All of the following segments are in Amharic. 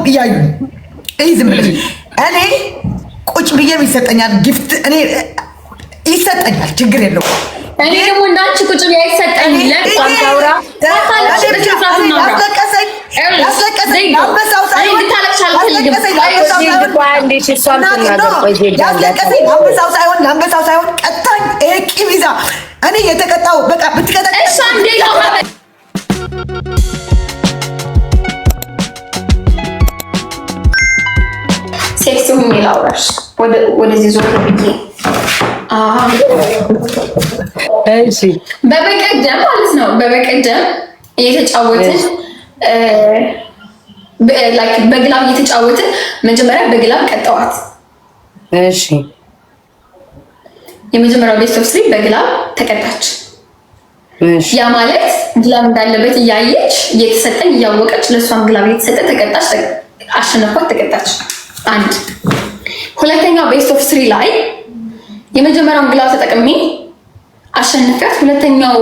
እያዩ ዝም ብለሽ እኔ ቁጭ ብዬ ይሰጠኛል ጊፍት እኔ ይሰጠኛል ችግር የለውም። እኔ ደግሞ እንዳንቺ ቁጭ ብዬ አይሰጠኝ ለቋንቋውራ ያስለቀሰኝ አንበሳው ሳይሆን ቀጣኝ ቂም ይዛ እኔ የተቀጣው በቃ ብትቀጣ ሴክስ ሁኚ ላውራሽ ወደዚህ ዞር ብዬ እሺ በበቀደም ማለት ነው። በበቀደም እየተጫወትን በግላብ እየተጫወትን መጀመሪያ በግላብ ቀጠዋት። እሺ የመጀመሪያው ቤስት ኦፍ 3 በግላብ ተቀጣች። እሺ ያ ማለት ግላብ እንዳለበት እያየች እየተሰጠኝ እያወቀች ለሷም ግላብ እየተሰጠ ተቀጣች። አሸነፏት፣ ተቀጣች። አንድ ሁለተኛው ቤስት ኦፍ 3 ላይ የመጀመሪያውን ግላብ ተጠቅሜ አሸንፋት። ሁለተኛው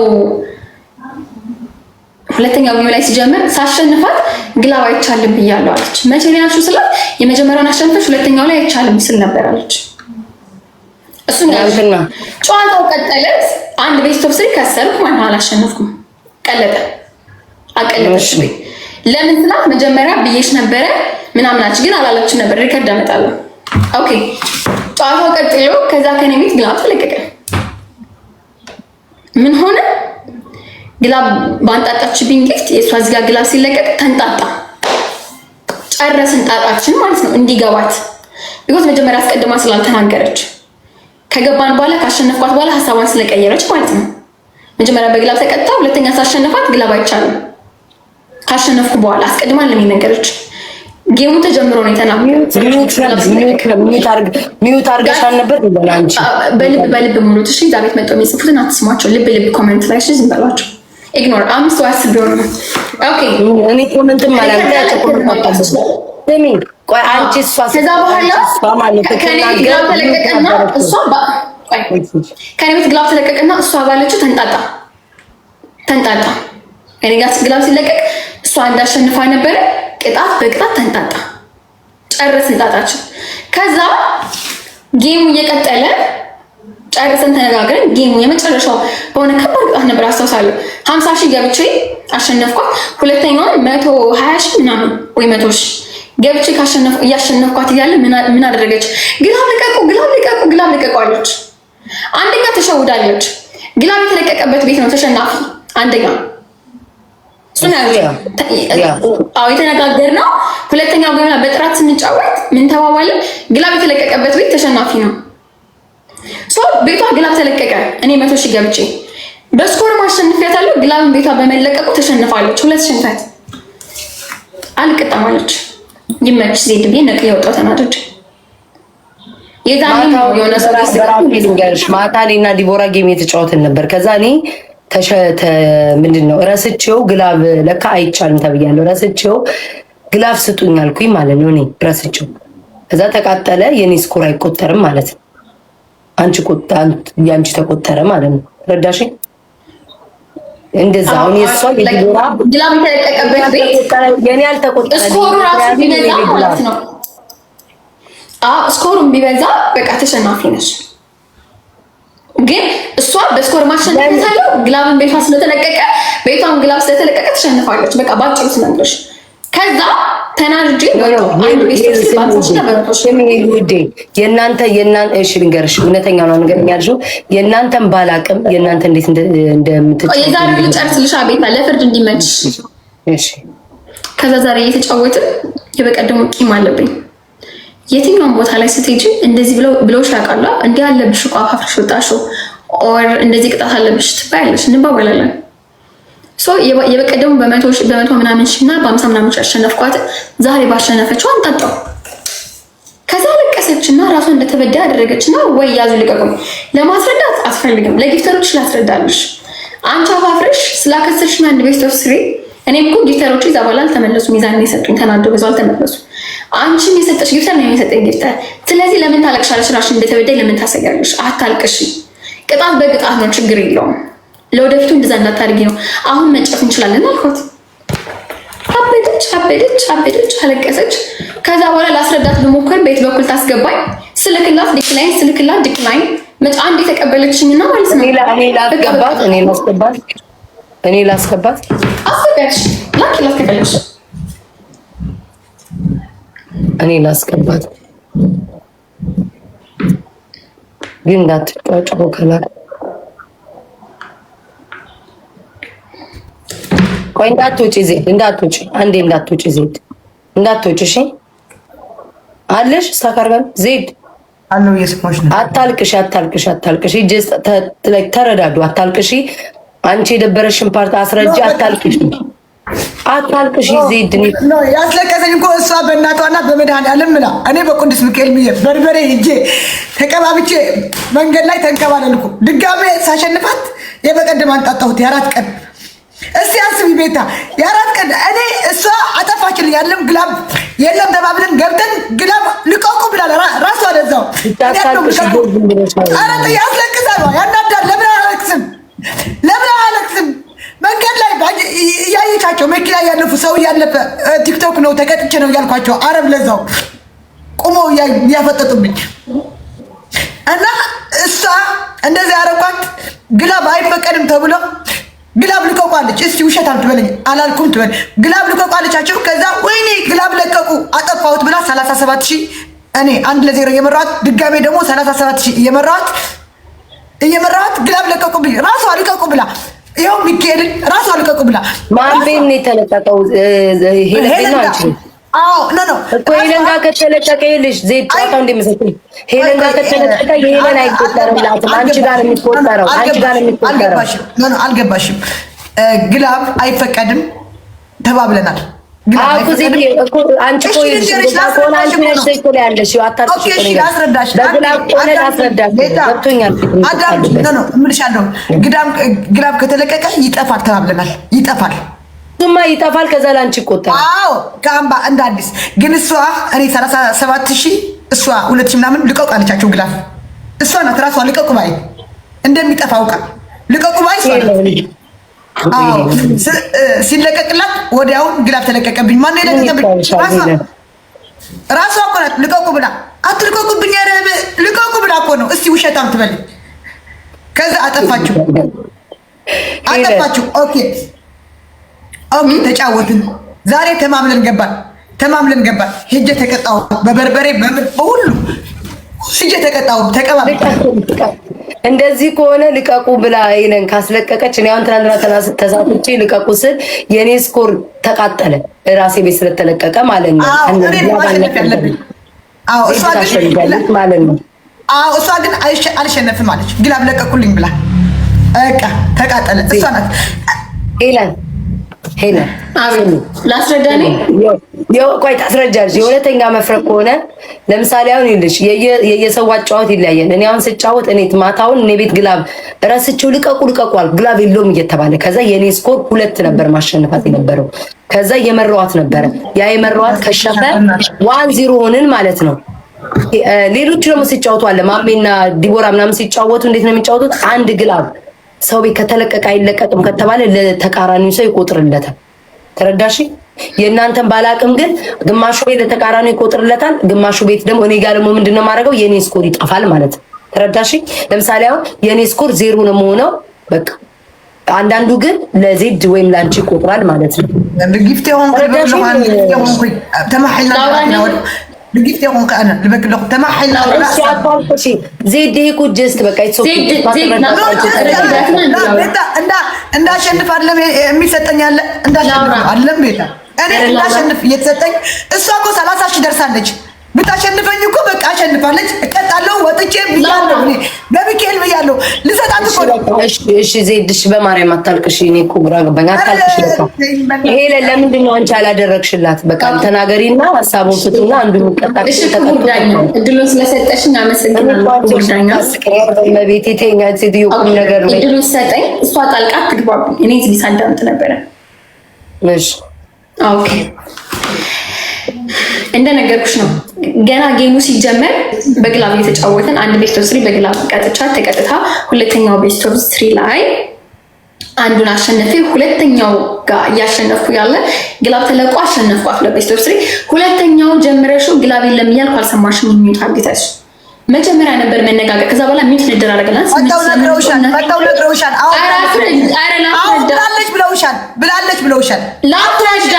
ቪዲዮ ላይ ሲጀምር ሳሸንፋት ግላብ አይቻልም ብያለሁ አለች። መቼ ነው ያልሽው ስላት የመጀመሪያውን አሸንፈሽ ሁለተኛው ላይ አይቻልም ስል ነበር አለች። እሱን ያልሽና ጨዋታው ቀጠለ። አንድ ቤስት ኦፍ 3 ከሰርኩ ማለት አላሸነፍኩም። ቀለጠ አቀለጠች። ለምን ስላት መጀመሪያ ብዬሽ ነበረ ምናምናች ግን አላለችም ነበር። ሪከርድ አመጣለሁ። ኦኬ ጨዋታው ቀጥሎ ከዛ ከኔ ቤት ግላብ ተለቀቀ። ምን ሆነ? ግላብ ባንጣጣችብኝ ጊፍት የሷ እዚህ ጋር ግላብ ሲለቀቅ ተንጣጣ። ጨረስን ጣጣችን ማለት ነው እንዲገባት ቢኮዝ መጀመሪያ አስቀድማ ስላልተናገረች ከገባን በኋላ ካሸነፍኳት በኋላ ሀሳቧን ስለቀየረች ማለት ነው። መጀመሪያ በግላብ ተቀጣ። ሁለተኛ ሳሸነፋት ግላብ አይቻልም ካሸነፍኩ በኋላ አስቀድማ ለምን ነገረች? ጌሙ ተጀምሮ ነው የተናገረው። ሚዩት አርገሻል ነበር እንደላንቺ በልብ ሙሉት። እሺ እዛ ቤት መጥተው የሚጽፉትን አትስሟቸው። ልብ ኮሜንት ላይ እሺ ዝም በሏቸው። ኢግኖር አምስት ዋስ ቢሆን ኦኬ። እኔ ኮሜንት ማለት ደሚ ቆይ አንቺ እሷ ከዛ በኋላ ከኔ ግላብ ተለቀቀና እሷ ከኔ ቤት ግላብ ተለቀቀና እሷ ባለችው ተንጣጣ። እኔ ጋር ግላብ ሲለቀቅ እሷ እንዳሸንፋ ነበረ። ቅጣት በቅጣት ተንጣጣ። ጨረስን ጣጣችን። ከዛ ጌሙ እየቀጠለ ጨርሰን ተነጋግረን ጌሙ የመጨረሻው በሆነ ከባድ ቅጣት ነበር አስታውሳለሁ። 50,000 ገብቼ አሸነፍኳት። ሁለተኛውን 120,000 ምናምን ወይ 100,000 ገብቼ እያሸነፍኳት እያለ ምን አደረገች? ግላብ ልቀቁ አለች። አንደኛ ተሸውዳለች። ግላብ የተለቀቀበት ቤት ነው ተሸናፊ አንደኛ የተነጋገርነው። ሁለተኛው ገና በጥራት ስንጫወት ምን ተባባልን? ግላብ የተለቀቀበት ቤት ተሸናፊ ነው። ቤቷ ግላብ ተለቀቀ። እኔ 100,000 ገብቼ በስኮር ማሸነፊያታለሁ። ግላብን ቤቷ በመለቀቁ ተሸንፋለች። 2 ሽንፈት አልቀጣማለች። ይመች ዜድ ብዬ ነቅዬ ወጣሁ ተናደድ። የሆነ ሰው ማታ እኔና ዲቦራ ጌም የተጫወትን ነበር። ከዛ እኔ ምንድነው ረስቼው ግላብ ለካ አይቻልም ተብያለሁ። ረስቼው ግላብ ስጡኝ አልኩኝ ማለት ነው። እኔ ረስቼው ከዛ ተቃጠለ። የኔ ስኮር አይቆጠርም ማለት ነው። ያንቺ ተቆጠረ ማለት ነው። ረዳሽ እንደዛ አሁን የሷ የዲቦራ ግላብ የተለቀቀበት ቤት የኔ አልተቆጠረ ስኮሩ ራሱ ቢበዛ ማለት ነው። ስኮሩን ቢበዛ በቃ ተሸናፊ ነሽ። ግን እሷ በስኮር ማሸነፍ ያለው ግላብን ቤቷ ስለተለቀቀ ቤቷን ግላብ ስለተለቀቀ ተሸንፋለች። በቃ ባጭሩ ስነግርሽ ከዛ ተናድጄ አንድ የእናንተ እሺ ልንገርሽ፣ እውነተኛ ነው ነገር ያልሽው የእናንተን ባላቅም የእናንተ እንዴት እንደምትጫወቱ የዛሬው ልጨርስልሽ ቤታ ለፍርድ እንዲመች። እሺ ከዛ ዛሬ እየተጫወትን የበቀደሙ ቂም አለብኝ። የትኛውም ቦታ ላይ ስትሄጂ እንደዚህ ብለውሽ ያውቃሉ። እንዲህ አለብሽ እኮ አፋፍሽ ወጣሽው ኦር እንደዚህ ቅጣት አለብሽ ትባያለሽ፣ እንባባላለን። የበቀደሙ በመቶ ምናምን ሺና በ50 ምናምን አሸነፍኳት። ዛሬ ባሸነፈችው አንጣጣው። ከዛ ለቀሰችና ራሷ እንደተበዳ ያደረገችና ወይ ያዙ ልቀቁም ለማስረዳት አትፈልግም። ለጊፍተሮች ላስረዳልሽ። አንቺ አፋፍረሽ ስላከሰርሽ አንድ ቤስት ኦፍ 3 እኔም እኮ ጊፍተሮቹ ይዛ በኋላ አልተመለሱም። ሚዛን የሰጡኝ ተናዶ በዛው አልተመለሱ። አንቺም የሰጠሽ ጊፍተር ነው የሰጠኝ ጊፍተር። ስለዚህ ለምን ታለቅሻለሽ? ራስሽን እንደተበዳይ ለምን ታሰጋለሽ? አታልቅሽ። ቅጣት በቅጣት ነው፣ ችግር የለውም። ለወደፊቱ እንደዛ እንዳታደርጊ ነው። አሁን መጫወት እንችላለን አልኳት። አበደች፣ አለቀሰች። ከዛ በኋላ ላስረዳት ብሞክር ቤት በኩል ታስገባኝ ስልክላት ዲክላይን መጫ አንድ የተቀበለችኝና ማለት ነው። እኔ ላስገባት አስገባች ላኪላት ከፈለግሽ እኔ ላስገባት ግን እንዳትጫጫው ከላክ ቆይ እንዳትወጪ ዜድ እንዳትወጪ አንዴ እንዳትወጪ ዜድ እንዳትወጪ እሺ አለሽ ሳካርበን ዜድ አለው የስሞች ነው አታልቅሽ ተረዳዱ አታልቅሽ አንቺ የደበረሽን ፓርት አስረጃ አታልቅሽ ዜድ ነው ያስለቀሰኝ እኮ እሷ በእናቷና በመድኃኒዓለም ምላ እኔ በቅዱስ ሚካኤል በርበሬ ሂጄ ተቀባብቼ መንገድ ላይ ተንከባለልኩ ድጋሜ ሳሸንፋት የበቀደም አንጣጣሁት የ4 ቀን እስቲ አስቢ ቤታ የ4 ቀን እኔ እሷ አጠፋችልኝ ያለም ግላብ የለም ተባብለን ገብተን ግላብ ልቀቁ ብላ ራሷ ለዛው አረ ያስለቅሳል ያናዳል ለምን አለቅስም መንገድ ላይ እያየቻቸው መኪና ያለፉ ሰው ያለፈ ቲክቶክ ነው ተቀጥቼ ነው ያልኳቸው አረብ ለዛው ቆመው ያፈጠጡብኝ እና እሷ እንደዚህ አረኳት ግላብ አይፈቀድም ተብሎ ግላብ ልቀቋለች እስቲ ውሸት አትበለኝ አላልኩም ትበል ግላብ ልቀቋለቻቸው ከዛ ወይኔ ግላብ ለቀቁ አጠፋሁት ብላ 37000 እኔ 1-0 እየመራሁት ድጋሜ ደግሞ 37000 እየመራሁት ግላብ ለቀቁብኝ ራሷ ልቀቁ ብላ ይኸው ሚካኤልን ራሷ ልቀቁ ብላ ማንቤን የተለቀቀው ሄለን አንቺ አዎ እኮ ሄለን ጋር ከተለቀቀ ይልሽ ዜድ ጫታው እንደምሰጥኝ ሄለን ጋር ከተለቀቀ ሄለን አይቆጠርላትም አንቺ ጋር የሚቆጠረው አልገባሽም ግላብ አይፈቀድም ተባብለናል አውቁ ዜድ እኮ አንቺ እኮ ይልሽ ኮና አንቺ ነሽ እኮ ላይ ያለሽ አታጥቂ እሺ ላስረዳሽ በግላብ ቆነ ላስረዳሽ ገብቶኛል እምልሻለሁ ግላብ ከተለቀቀ ይጠፋል ተባብለናል ሱማ ይጠፋል ከዛ ላንቺ ይቆጠራል አዎ ካምባ እንደ አዲስ ግን እሷ እኔ 37000 እሷ 2000 ምናምን ልቀቁ አለቻቸው ግላብ እሷ ናት ራሷ ልቀቁ ባይ እንደሚጠፋ አውቃ ልቀቁ ባይ አዎ ሲለቀቅላት ወዲያውን ግላብ ተለቀቀብኝ ማን የለቀቀብኝ ራሷ እኮ ናት ልቀቁ ብላ አትልቀቁብኝ ኧረ ልቀቁ ብላ እኮ ነው እስቲ ውሸታም ትበል ከዛ አጠፋችሁ ኦኬ ተጫወትን ዛሬ ተማምለን ገባን ሄጄ ተቀጣው በበርበሬ በሁሉ ሄጄ ተቀጣው ተቀባብለን እንደዚህ ከሆነ ልቀቁ ብላ ይለን ካስለቀቀች እኔ አሁን ትናንትና ተሳትቼ ልቀቁ ስል የኔ ስኮር ተቃጠለ ራሴ ቤት ስለተለቀቀ ማለት ነው እሷ ግን አልሸነፍም አለች ግላብ ለቀቁልኝ ብላ በቃ ተቃጠለ እሷ ናት ሄለን ላስረዳኔ ቆይ ታስረጃለሽ የሁለተኛ መፍረቅ ከሆነ ለምሳሌ አሁን ይልሽ የየሰው አጫወት ይለያያል እኔ አሁን ስጫወት እኔ ማታውን እኔ ቤት ግላብ እረስቸው ልቀቁ ግላብ የለውም እየተባለ ከዛ የኔ ስኮር 2 ነበር ማሸነፋት የነበረው ከዛ የመራዋት ነበረ ያ የመራዋት ከሸፈ 1-0 ሆንን ማለት ነው ሌሎች ደግሞ ሲጫወቱ አለ ማሜና ዲቦራ ምናምን ሲጫወቱ እንዴት ነው የሚጫወቱት አንድ ግላብ ሰው ቤት ከተለቀቀ አይለቀቅም ከተባለ ለተቃራኒው ሰው ይቆጥርለታል ተረዳሽ የእናንተን ባላቅም ግን ግማሹ ቤት ለተቃራኒው ይቆጥርለታል ግማሹ ቤት ደግሞ እኔ ጋር ደግሞ ምንድነው ማድረገው የኔ ስኮር ይጠፋል ማለት ተረዳሽ ለምሳሌ አሁን የኔ ስኮር 0 ነው የሆነው በቃ አንዳንዱ ግን ለዜድ ወይም ላንቺ ይቆጥራል ማለት ነው ለጊፍት ይሆን ተማህልና لقيت يا اخوك انا اللي بقول لك تمحل زيد هيك وجست بقى زيد እንዳ አሸንፍ አይደለም የሚሰጠኝ አለ እንዳ አሸንፍ አይደለም ቤታ እኔ እንዳ አሸንፍ እየተሰጠኝ እሷ እኮ 30000 ደርሳለች ብታሸንፈኝ እኮ በቃ አሸንፋለች እቀጣለሁ ወጥቼ ብያለሁ እኔ በሚካኤል ብያለሁ ልሰጣት እኮ እሺ ዜድ እሺ በማርያም አታልቅሽ እኔ እኮ ግራ ገባኝ አታልቅሽ ይሄ ለምንድን ነው አንቺ አላደረግሽላት በቃ ተናገሪና ሐሳቡን ፍቱና አንዱ ይቀጣል እሺ ተቆዳኝ እድሉን ስለሰጠሽኝ አመሰግናለሁ ጎዳኛ መቤቴ ተኛ ሴትዮ ቁም ነገር ነው እድሉን ሰጠኝ እሷ ጣልቃ ትግባብኝ እኔ እዚህ ሳዳምጥ ነበረ እሺ ኦኬ እንደነገርኩሽ ነው ገና ጌሙ ሲጀመር በግላብ እየተጫወተን አንድ ቤስት ኦፍ 3 በግላብ ተቀጥታ ሁለተኛው ቤስት ኦፍ 3 ላይ አንዱን አሸነፌ ሁለተኛው ጋር እያሸነፍኩ ያለ ግላብ ተለቆ አሸነፍኳት ለቤስት ኦፍ 3። ሁለተኛው ጀምረሽው ግላብ የለም እያልኩ አልሰማሽም። የሚዩት አግታሽ መጀመሪያ ነበር መነጋገር። ከዛ በኋላ ሚዩት እንደራረገላን መጣው ነግረውሻል። ብለውሻል። ላትረዳ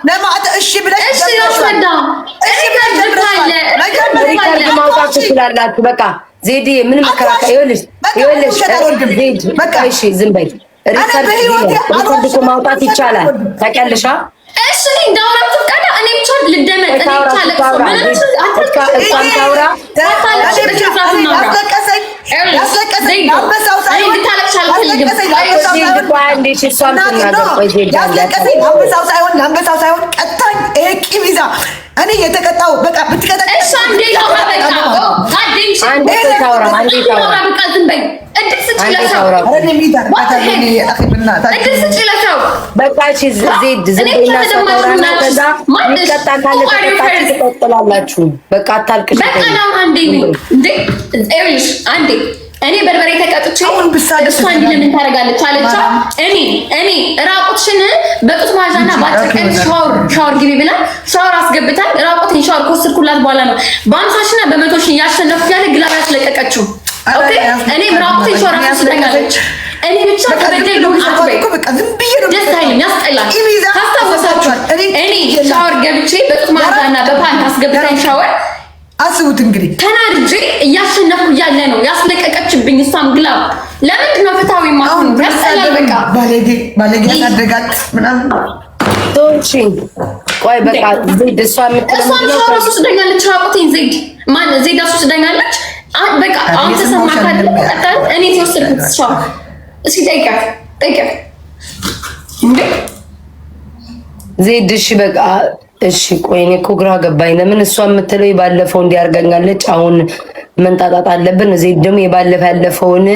ለማት እሺ ብለሽ ላትረዳ ማውጣት ትችላላችሁ። በቃ ዜድ ምን መከራከር ይኸውልሽ ዜድ በቃ እሺ ዝም በይ። ሪከርድ ማውጣት ይቻላል ታውቂያለሽ። እሺ እንዳውራ ፍቃዳ እኔ ብቻ ልደመጥ እኔ ብቻ ለቅሶ እኔ የተቀጣው በቃ ብትቀጣ እሺ አንዴ ላውራ በቃ አዲሽ አንዴ ላውራ በቃ ዝም በይ። እድል ስጭለሰው በቃ እሺ ዜድ ዝም በይና ሰውራና ከዛ ይቀጣ ካለ ትቀጥላላችሁ። በቃ አታልቅሽ። በቃ ላውራ እንዴ ኤሪሽ አንዴ እኔ በርበሬ ተቀጥቼ እሷ እንዲህ ለምን ታደርጋለች አለቻ። እኔ ራቁትሽን በጡት ማዣና ባጭቀን ሻወር ግቢ ብላ ሻወር አስገብታል። ራቁትን ሻወር ከወሰድኩላት በኋላ ነው በ50 እና በ100 ሺህ እያሸነፍኩ ያለ ግላብ ያስለቀቀችው። ኦኬ እኔ ራቁትን ሻወር አስገባታለች። እኔ ብቻ ከበደይ ነው አትበይ። ደስ አይልም፣ ያስጠላል። ታስታውሳችሁ እኔ ሻወር ገብቼ በጡት ማዣና በፓንት አስገብታኝ ሻወር አስቡት እንግዲህ ተናድጄ እያሸነፍኩ እያለ ነው ያስለቀቀችብኝ። እሷም ግላብ ለምንድን ነው ፍትሃዊ ማሁን ያስጠላል። በቃ ባለጌ ያሳደጋት ምናምን ቶንቺ ቆይ በቃ ዜድ እሷ ሻወር ወስደኛለች። ራቁቴን ዜድ ወስደኛለች። በቃ አሁን ተሰማ ካለ ቀጣል እኔ ተወሰድኩት ሻወር እስኪ ጠይቂያት እንዴ ዜድ እሺ በቃ እሺ ቆይ እኔ እኮ ግራ ገባኝ። ለምን እሷ የምትለው የባለፈው እንዲያርጋኛለች አሁን መንጣጣት አለብን። ዜድ ደግሞ የባለፈ ያለፈውን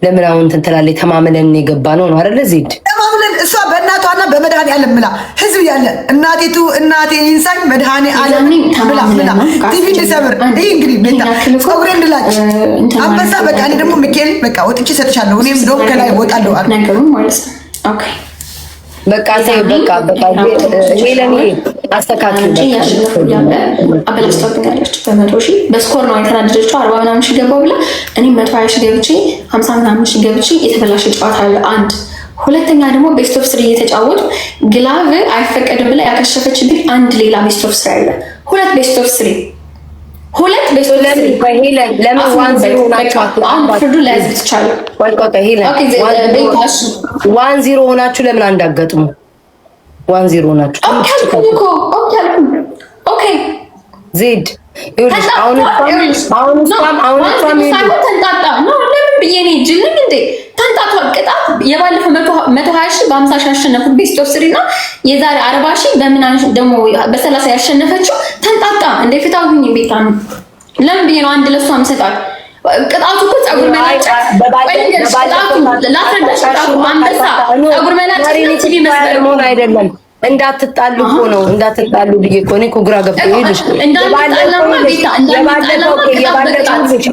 ለምን አሁን እንትን ትላለች? ተማምለን የገባ ነው አይደለ? ዜድ ተማምለን እሷ በእናቷና በመድኃኒዓለም ምላ ህዝብ ያለ እናቴ ይንሳኝ መድኃኒዓለም ምላ ቲቪ እንድሰብር ይህ እንግዲህ ቤታ ፀጉሬ እንድላጭ አንበሳ በቃ እኔ ደግሞ ሚካኤል በቃ ወጥቼ እሰጥሻለሁ። እኔም እንደውም ከላይ እወጣለሁ ነገሩ ማለት ነው። ኦኬ በቃ ይሄ ለኔ አስተካክል አበላሽታብኛለች። በ100 ሺህ በስኮር ነው የተናደደችው። 40 ምናምን ሺህ ገባው ብላ እኔም 120 ሺህ ገብቼ 50 ምናምን ሺህ ገብቼ የተበላሸ ጨዋታ አለ አንድ። ሁለተኛ ደግሞ ቤስት ኦፍ 3 እየተጫወቱ ግላቭ አይፈቀድም ብላ ያከሸፈችብኝ አንድ ሌላ ቤስት ኦፍ 3 አለ። ሁለት ቤስት ኦፍ 3 ለምን ዋን ዚሮ ሆናችሁ ለምን አንዳገጥሙ? 1-0 ሆናችሁ ዜድ አሁን ተንጣቷል። ቅጣት የባለፈው 120 ሺህ በ50 ሺህ ያሸነፉት ቤስት ኦፍ 3 እና የዛሬ 40 ሺህ በምን ደግሞ በ30 ያሸነፈችው ተንጣጣ። እንደ ፍታውኝ ቤታ ነው። ለምን ብዬ ነው አንድ ለሷ አምሰጣት። ቅጣቱ እኮ ፀጉር መላጨት ላስረዳሽ። ቅጣቱ አንበሳ ፀጉር መላጨት ቲቪ መስበር መሆን አይደለም። እንዳትጣሉ እኮ ነው። እንዳትጣሉ ብዬ እኮ እኔ እኮ ግራ ገብቶኝ ይልሽ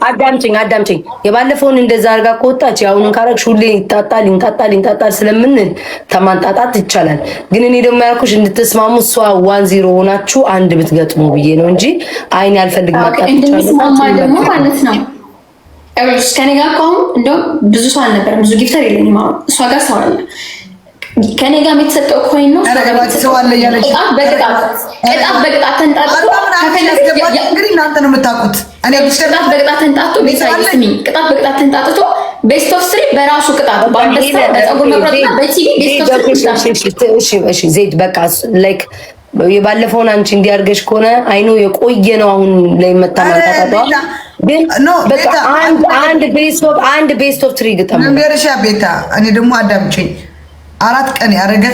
አዳምጪኝ። የባለፈውን እንደዛ አድርጋ ከወጣች የአሁኑን ካረግሽ ሁሌ ይንጣጣል ስለምንል ተማንጣጣት ይቻላል። ግን እኔ ደግሞ ያልኩሽ እንድትስማሙ እሷ 1-0 ሆናችሁ አንድ ብትገጥሙ ብዬ ነው እንጂ አይኔ አልፈልግ ማጣት ይቻላል ደግሞ ማለት ነው። ከኔ ጋር እኮ አሁን እንደውም ብዙ ሰው አልነበረም። ብዙ ጊፍተር የለኝም። አሁን እሷ ጋር ሰው አለ። ከኔ ጋር የተሰጠው ኮይን ነው። በቅጣት ተንጣጡ እንግዲህ እናንተ ነው የምታውቁት። እኔ ቅጣት በቅጣት ተንጣጡ ቅጣት በቅጣት ተንጣጥቶ ቤስት ኦፍ 3 በራሱ ቅጣት በአንበሳ በፀጉር መቁረጥና በቲቪ ቤስት ኦፍ 3። እሺ ዜድ በቃ ላይክ የባለፈውን አንቺ እንዲያርገሽ ከሆነ አይኑ የቆየ ነው። አሁን ላይ መታማታጣቷ ግን በቃ አንድ ቤስት ኦፍ 3 ግጠም መንገርሻ ቤታ። እኔ ደግሞ አዳምጪኝ 4 ቀን ያረገ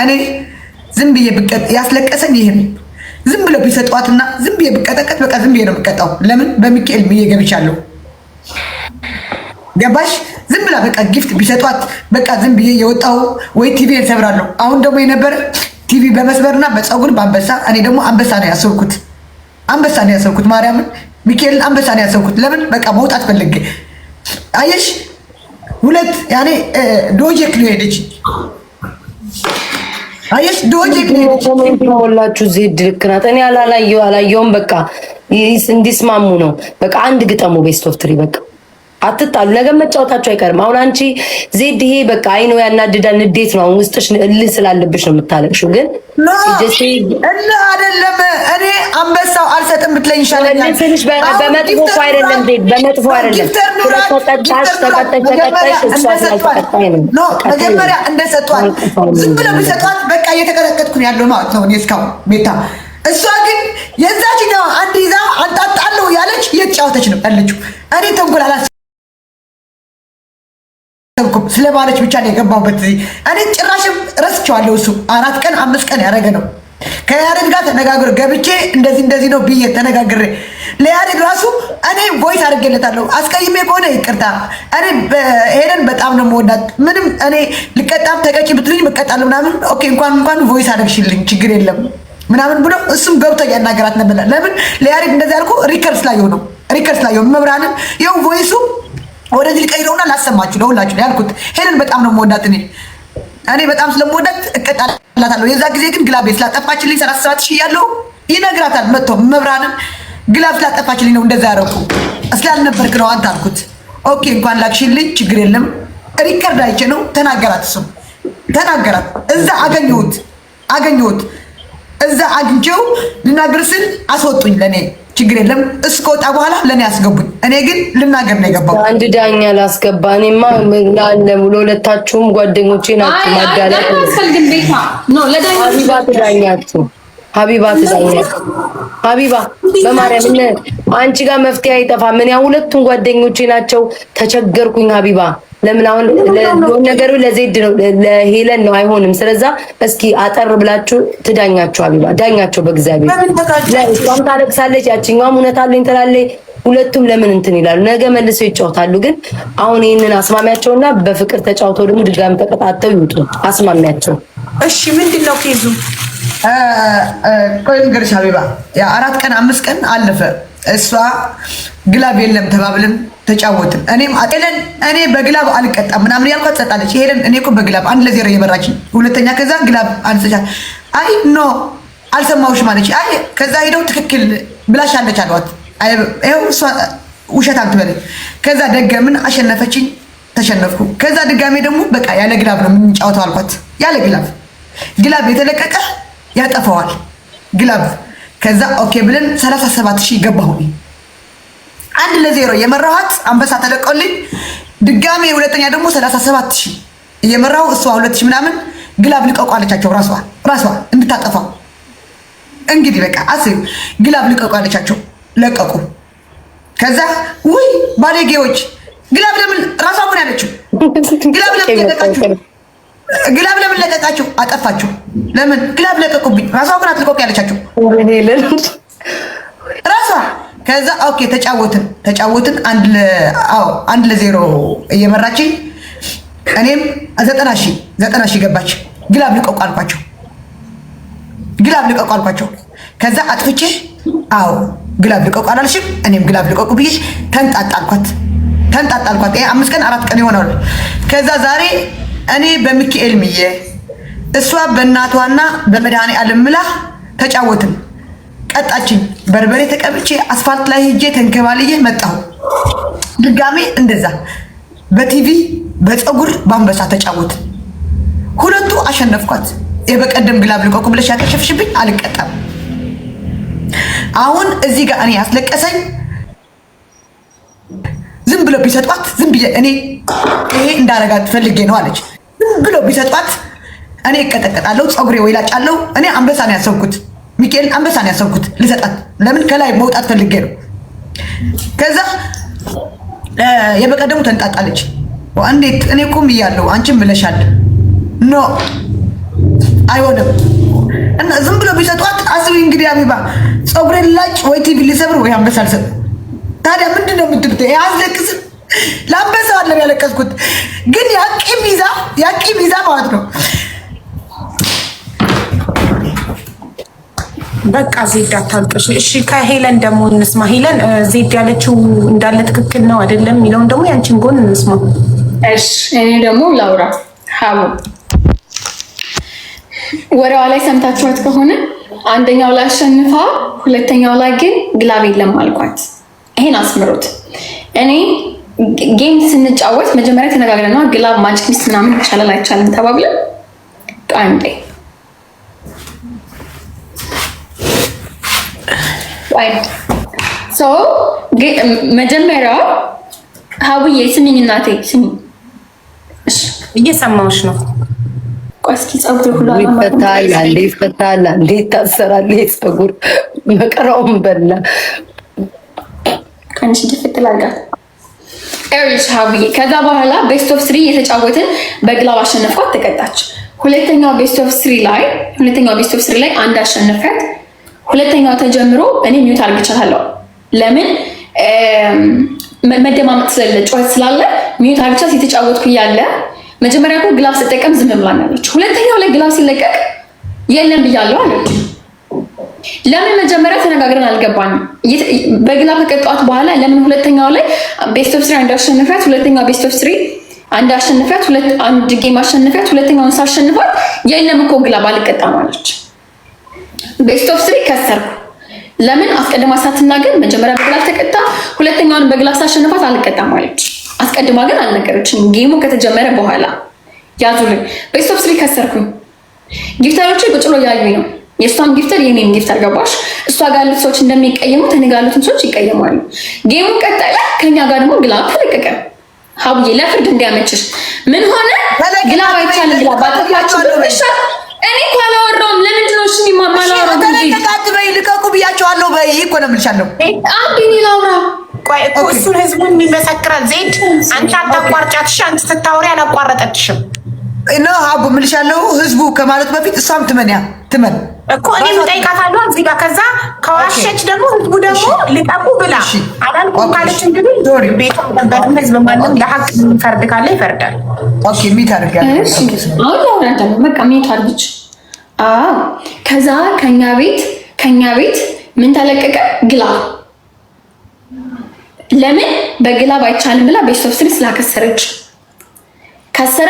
እኔ ዝም ብዬ ብቀጥ ያስለቀሰኝ ይሄን ዝም ብለው ቢሰጧትና ዝም ብዬ ብቀጠቀጥ በቃ ዝም ብዬ ነው ብቀጣው። ለምን በሚካኤል ብዬ ገብቻለሁ። ገባሽ? ዝም ብላ በቃ ጊፍት ቢሰጧት በቃ ዝም ብዬ የወጣው ወይ ቲቪ እንሰብራለሁ። አሁን ደግሞ የነበረ ቲቪ በመስበርና በፀጉር በአንበሳ። እኔ ደግሞ አንበሳ ነው ያሰብኩት። ማርያምን ሚካኤልን አንበሳ ነው ያሰብኩት። ለምን በቃ መውጣት ፈልጌ አየሽ። ሁለት ያኔ ዶጄክ ነው ሄደች። አየሽ ዶጄክ ነው ሄደች። ወላችሁ ዜድ ልክ ናት። እኔ አላየውም። በቃ እንዲስማሙ ነው። በቃ አንድ ግጠሙ ቤስት ኦፍ ትሪ በቃ አትጣሉ። ነገ መጫወታችሁ አይቀርም። አሁን አንቺ ዜድ ይሄ በቃ አይኖ ያናድዳል። ንዴት ነው አሁን ውስጥሽ እልህ ስላለብሽ ነው የምታለቅሽው። ግን እና አይደለም እኔ አንበሳው አልሰጥም ብትለኝ ይሻለኛል። ለምንሽ በመጥፎ አይደለም ዜድ በመጥፎ አይደለም። ተቀጣሽ እሷ ስላልተቀጣኝ ነው። ኖ መጀመሪያ እንደሰጧት ዝም ብለው ቢሰጧት በቃ እየተቀጠቀጥኩ ነው ያለው ማለት ነው። እኔ እስካሁን ቤታ እሷ ግን የዛችኛው አንድ ይዛ አንጣጣለሁ ያለች እየተጫወተች ነው ያለችው። እኔ ተንኮል ስለባለች ብቻ ነው የገባሁበት። እኔ ጭራሽም ረስቼዋለሁ። እሱ 4 ቀን 5 ቀን ያደረገ ነው። ከያሬድ ጋር ተነጋግሮ ገብቼ እንደዚህ ነው ብዬ ተነጋግሬ ለያሬድ ራሱ እኔ ቮይስ አድርጌለታለሁ። አስቀይሜ ከሆነ ይቅርታ። እኔ ሄደን በጣም ነው የምወዳት። ምንም እኔ ልቀጣም ተቀጭ ብትልኝ እቀጣለሁ ምናምን። ኦኬ እንኳን ቮይስ አድርግሽልኝ ችግር የለም ምናምን ብሎ እሱም ገብቶ ያናገራት ነበር። ለምን ለያሬድ እንደዚህ ያልኩ ሪከርስ ላይ ነው መብራንን ይኸው ቮይሱ ወደዚህ ልቀይረውና ላሰማችሁ ለሁላችሁ ያልኩት። ሄለን በጣም ነው የምወዳት። እኔ በጣም ስለምወዳት እቀጣላታለሁ። የዛ ጊዜ ግን ግላቤ ስላጠፋችልኝ 37,000 ያለው ይነግራታል መጥቶ መብራንን ግላብ ስላጠፋችልኝ ነው እንደዛ ያደረኩ ስላልነበርክ ነው አንተ አልኩት። ኦኬ እንኳን ላክሽልኝ ችግር የለም ሪከርድ አይቼ ነው ተናገራት። እሱም ተናገራት። እዛ አገኘሁት እዛ አግኝቼው ልናገር ስል አስወጡኝ። ለኔ ችግር የለም እሱ ከወጣ በኋላ ለኔ አስገቡኝ። እኔ ግን ልናገር ነው የገባው። አንድ ዳኛ ላስገባ። እኔማ ለሁለታችሁም ጓደኞቼ ናችሁ። ማዳላት ነው ሀቢባ ትዳኛችሁ። ሀቢባ በማርያም አንቺ ጋር መፍትሄ አይጠፋም። ምን ያው ሁለቱም ጓደኞቼ ናቸው። ተቸገርኩኝ ሀቢባ። ለምን አሁን ነገሩ ለዜድ ነው ለሄለን ነው አይሆንም። ስለዛ እስኪ አጠር ብላችሁ ትዳኛችሁ። ሀቢባ ዳኛቸው በእግዚአብሔር። ለእሷም ታለቅሳለች፣ ያቺኛዋም እውነት አለኝ ትላለች። ሁለቱም ለምን እንትን ይላሉ? ነገ መልሰው ይጫወታሉ። ግን አሁን ይሄንን አስማሚያቸውና በፍቅር ተጫውተው ደግሞ ድጋሚ ተቀጣጣው ይውጡ። አስማሚያቸው። እሺ ምንድነው ኬዙ? ቆይ ንገርሽ ሀቢባ። ያ 4 ቀን 5 ቀን አለፈ። እሷ ግላብ የለም ተባብለን ተጫወትን። እኔም ሄለን እኔ በግላብ አልቀጣም ምናምን ያልኳት ሰጣለች። ሄለን እኔ እኮ በግላብ 1-0 እየመራችኝ ሁለተኛ ከዛ ግላብ አንስቻል። አይ ኖ አልሰማሁሽም አለች። አይ ከዛ ሄደው ትክክል ብላሻለች አሏት። ይኸው እሷ ውሸት አትበለኝ። ከዛ ደገምን አሸነፈችኝ፣ ተሸነፍኩ። ከዛ ድጋሜ ደግሞ በቃ ያለ ግላብ ነው የምንጫወተው አልኳት። ያለ ግላብ የተለቀቀ ያጠፋዋል ግላብ። ከዛ ኦኬ ብለን 37,000 ገባሁ። 1-0 የመራኋት አንበሳ ተለቀልኝ። ድጋሜ ሁለተኛ ደግሞ 37,000 እየመራሁ እሷ 2,000 ምናምን ግላብ ልቀቁ አለቻቸው። ራሷ እንድታጠፋው እንግዲህ በቃ አስብ። ግላብ ልቀቁ አለቻቸው፣ ለቀቁ። ከዛ ውይ ባለጌዎች ግላብ ለምን ራሷ ምን ያለችው ግላብ ለምን ለቀቃችሁ? አጠፋችሁ። ለምን ግላብ ለቀቁብኝ? ራሷ ግን አትልቀቁ ያለቻቸው ራሷ። ከዛ ኦኬ ተጫወትን 1-0 እየመራችኝ እኔም 90,000 ገባች። ግላብ ልቀቁ አልኳቸው። ከዛ አጥፍቼ ግላብ ልቀቁ አላልሽም? እኔም ግላብ ልቀቁ ብዬ ተንጣጣልኳት። ይሄ 5 ቀን 4 ቀን ይሆናል። ከዛ ዛሬ እኔ በሚካኤል ምዬ እሷ በእናቷና በመድኃኔ ዓለም ምላ ተጫወትን። ቀጣችኝ። በርበሬ ተቀብቼ አስፋልት ላይ ሄጄ ተንከባልዬ መጣሁ። ድጋሜ እንደዛ በቲቪ በፀጉር በአንበሳ ተጫወትን። ሁለቱ አሸነፍኳት። የበቀደም ግላብ ልቀቁ ብለሽ ያከሸፍሽብኝ አልቀጣም። አሁን እዚህ ጋር እኔ ያስለቀሰኝ ዝም ብሎ ቢሰጧት ዝም ብዬ እኔ ይሄ እንዳረጋት ፈልጌ ነው አለች። ዝም ብሎ ቢሰጧት እኔ እቀጠቀጣለሁ፣ ፀጉሬ ወይ ላጫለሁ። እኔ አንበሳ ነው ያሰብኩት፣ ሚካኤል አንበሳ ነው ያሰብኩት ልሰጣት። ለምን ከላይ መውጣት ፈልጌ ነው። ከዛ የበቀደሙ ተንጣጣለች። እንዴት እኔ ቁም እያለሁ አንቺም ብለሻል። ኖ አይሆንም። እና ዝም ብሎ ቢሰጧት አስቢ እንግዲህ ሀቢባ፣ ፀጉሬን ላጭ ወይ ቲቪ ሊሰብር ወይ አንበሳ ልሰጥ። ታዲያ ምንድን ነው የምትሉት? አያስለቅስም? ለአንበሳ አይደለም ያለቀስኩት፣ ግን ያቂም ይዛ ማለት ነው። በቃ ዜድ አታልቅሽ። እሺ ከሄለን ደግሞ እንስማ። ሄለን ዜድ ያለችው እንዳለ ትክክል ነው አይደለም የሚለውን ደግሞ ያንቺን ጎን እንስማ። እሺ እኔ ደግሞ ላውራ ሀቡ ወሬዋ ላይ ሰምታችኋት ከሆነ አንደኛው ላይ አሸንፋ ሁለተኛው ላይ ግን ግላብ የለም አልኳት። ይሄን አስምሩት። እኔ ጌም ስንጫወት መጀመሪያ ተነጋግረን ነው ግላብ ማጂክ ሚስት ምናምን ይቻላል አይቻልም ተባብለን አንዴ ሶ መጀመሪያ ሀቡዬ ስሚኝ እናቴ ስሚኝ። እየሰማሁሽ ነው። ቆይ እስኪ ፀጉር ሁሉ ይፈታል፣ አንዴ ይፈታል፣ አንዴ ይታሰራል። ፀጉር መቀራውን በላ ከንሽ ድፍትል አድርጋት ኤሪሽ ሀቡዬ። ከዛ በኋላ ቤስት ኦፍ 3 የተጫወትን በግላብ አሸነፍኳት፣ ተቀጣች። ሁለተኛው ቤስት ኦፍ 3 ላይ አንድ አሸነፍኳት። ሁለተኛው ተጀምሮ እኔ ሚውት አድርግቻታለሁ። ለምን መደማመጥ ስለሌለ ጩኸት ስላለ ሚውት አድርግቻት የተጫወትኩ እያለ መጀመሪያ እኮ ግላብ ስጠቀም ዝም ብላናለች። ሁለተኛው ላይ ግላብ ሲለቀቅ የለም ብያለሁ አለች። ለምን መጀመሪያ ተነጋግረን አልገባንም። በግላብ ከቀጣኋት በኋላ ለምን ሁለተኛው ላይ ቤስት ኦፍ 3 አንድ አሸነፍኳት፣ ሁለተኛው ቤስት ኦፍ 3 አንድ አሸነፍኳት፣ አንድ ጌም አሸነፍኳት፣ ሁለተኛውን ሳሸንፋት የለም እኮ ግላብ አልቀጣም አለች። ቤስት ኦፍ 3 ከሰርኩ። ለምን አስቀድማ ሳትናገር መጀመሪያ በግላብ ተቀጣ፣ ሁለተኛውን በግላብ ሳሸንፋት አልቀጣም አለች። አስቀድማ ግን አልነገረችም። ጌሙ ከተጀመረ በኋላ ያዙልኝ። ቤስት ኦፍ 3 ከሰርኩኝ። ጊፍተሮች ቁጭ ብሎ ያዩኝ ነው። የእሷም ጊፍተር የኔም ጊፍተር ገባሽ። እሷ ጋር ያሉት ሰዎች እንደሚቀየሙ ከኔ ጋር ያሉትን ሰዎች ይቀየማሉ። ጌሙ ቀጠለ። ከኛ ጋር ደግሞ ግላብ ተለቀቀ። ሀቡዬ ለፍርድ እንዲያመችሽ ምን ሆነ? ግላብ አይቻልም ብላ ባጠፋችሁ ይሻል። እኔ እኮ አላወራሁም። ለምንድን ነው እሺ ማማላወራው? ተለቀቃት በይ ልቀቁ ብያቸዋለሁ። በይ እኮ ነው የምልሻለሁ። አንዴ እኔ ላውራ። ቆይ እኮ እሱን ህዝቡን ይመሰክራል። ዜድ አንቺ አታቋርጫትሽ። አንቺ ስታወሪ አላቋረጠችሽም ነው ሀቡ የምልሻለሁ። ህዝቡ ከማለት በፊት እሷም ትመን እኮ እኔም እጠይቃታለሁ እዚህ ጋር። ከዛ ከዋሸች ደግሞ ህዝቡ ደግሞ ልቀቁ ብላ አላልኩም ካለች እንግዲህ ቤቷ በደንብ ህዝብ ማንም ለሀቅ የሚፈርድ ካለ ይፈርዳል። ኦኬ ሚት አድርጋለሁ። በቃ ሚት አድርግች። ከዛ ከኛ ቤት ምን ተለቀቀ? ግላብ። ለምን በግላብ አይቻልም ብላ ቤስት ኦፍ 3 ስላከሰረች ከሰር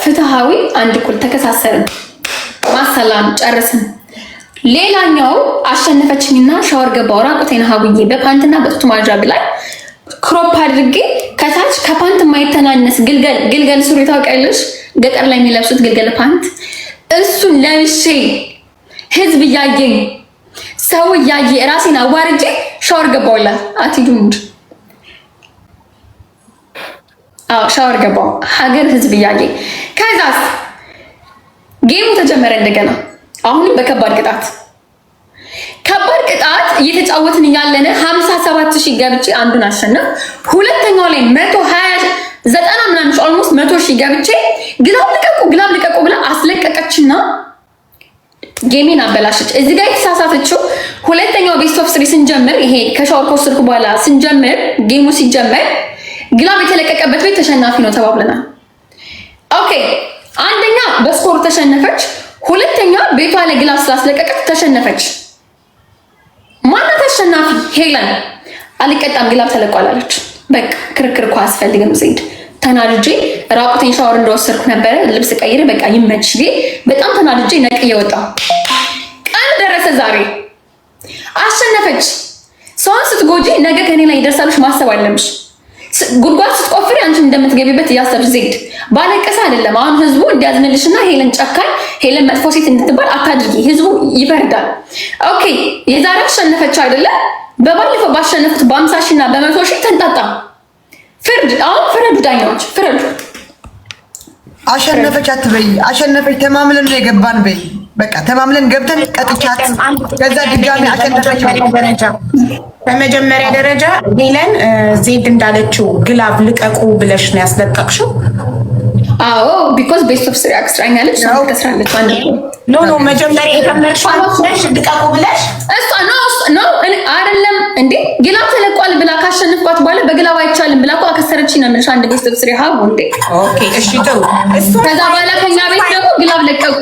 ፍትሃዊ አንድ እኩል ተከሳሰርን። ማሰላም ጨርስን። ሌላኛው አሸነፈችኝና ሻወር ገባው። ራቁቴን ሀቡዬ በፓንትና በጡት ማድረግ ላይ ክሮፕ አድርጌ ከታች ከፓንት የማይተናነስ ግልገል ሱሪ ታውቂያለሽ? ገጠር ላይ የሚለብሱት ግልገል ፓንት፣ እሱን ለብሼ ህዝብ እያየኝ ሰው እያየ ራሴን አዋርጄ ሻወር ገባውላት። አትዱንድ ሻወር ገባው ሀገር ህዝብ እያየ። ከዛስ ጌሙ ተጀመረ እንደገና። አሁንም በከባድ ቅጣት እየተጫወትን እያለን 57000 ገብቼ አንዱን አሸነፍ። ሁለተኛው ላይ 120 ምናምን ኦልሞስት 100,000 ገብቼ ግላብ ልቀቁ ብላ አስለቀቀችና ጌሜን አበላሸች። እዚህ ጋር የተሳሳተችው ሁለተኛው ቤስት ኦፍ 3 ስንጀምር፣ ይሄ ከሻወር ከወሰድኩ በኋላ ስንጀምር፣ ጌሙ ሲጀመር ግላብ የተለቀቀበት ቤት ተሸናፊ ነው ተባብለናል። ኦኬ አንደኛ በስኮር ተሸነፈች፣ ሁለተኛ ቤቷ ላይ ግላብ ስላስለቀቀች ተሸነፈች። ማናት አሸናፊ? ሄለን። አልቀጣም ግላብ ተለቋል አለች። በቃ ክርክር እኮ አያስፈልግም። ዜድ ተናድጄ ራቁቴን ሻወር እንደወሰድኩ ነበረ ልብስ ቀይሬ በቃ ይመች በጣም ተናድጄ ነቅዬ ወጣሁ። ቀን ደረሰ ዛሬ አሸነፈች። ሰውን ስትጎጂ ነገ ከኔ ላይ ይደርሳልሽ ማሰብ አለብሽ። ጉድጓድ ስትቆፍሪ አንቺ እንደምትገቢበት እያሰብሽ ዜድ ባለቀሰ አይደለም። አሁን ህዝቡ እንዲያዝንልሽና ሄለን ጨካኝ ሄለን መጥፎ ሴት እንድትባል አታድርጊ። ህዝቡ ይፈርዳል። ኦኬ የዛሬ አሸነፈች አይደለ? በባለፈው ባሸነፉት በ50,000 እና በ100,000 ተንጣጣ። ፍርድ አሁን ፍረዱ፣ ዳኛዎች ፍረዱ። አሸነፈች አትበይ። አሸነፈች ተማምለን ነው የገባን በይ። በቃ ተማምለን ገብተን ቀጥቻት ከዛ ድጋሚ አሸነፈች። በመጀመሪያ ደረጃ ሄለን ዜድ እንዳለችው ግላብ ልቀቁ ብለሽ ነው ያስለቀቅሽው? አዎ ቢኮዝ ቤስት ኦፍ 3 አክስትራኛለች ነው ተስራለች። ኖ መጀመሪያ የከመርሽ ልቀቁ ብለሽ እሷ ነው አይደለም እንዴ? ግላብ ተለቋል ብላ ካሸነፍኳት በኋላ በግላብ አይቻልም ብላ እኮ አከሰረች ነው የምልሽ። አንድ ቤስት ኦፍ 3 ሀቡ እንዴ? ኦኬ እሺ ጥሩ። ከዛ በኋላ ከኛ ቤት ደግሞ ግላብ ለቀቁ፣